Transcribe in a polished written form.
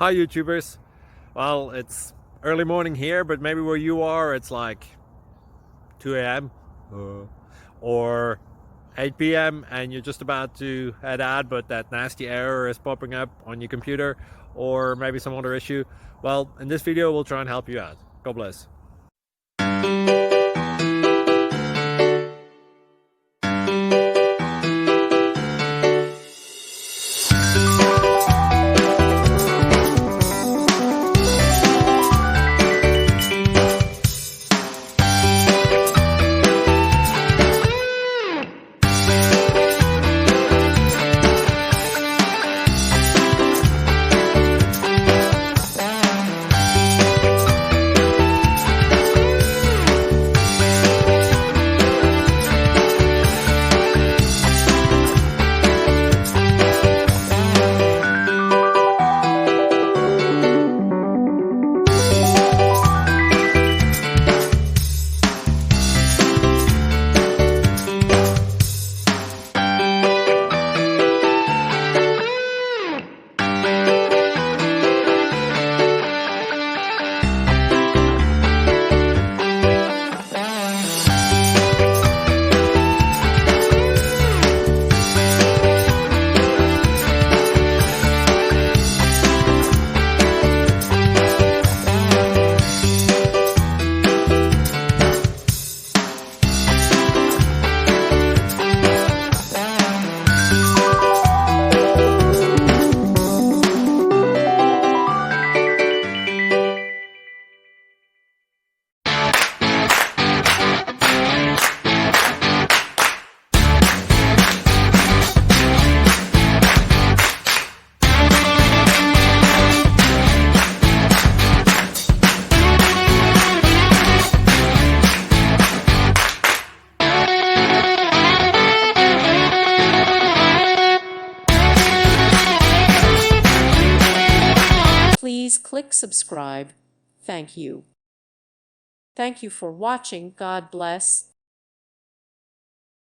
Hi YouTubers. Well, it's early morning here, but maybe where you are it's like 2 a.m. Or 8 p.m. and you're just about to head out, but that nasty error is popping up on your computer, or maybe some other issue. Well, in this video we'll try and help you out. God bless. Please click subscribe. Thank you. Thank you for watching. God bless.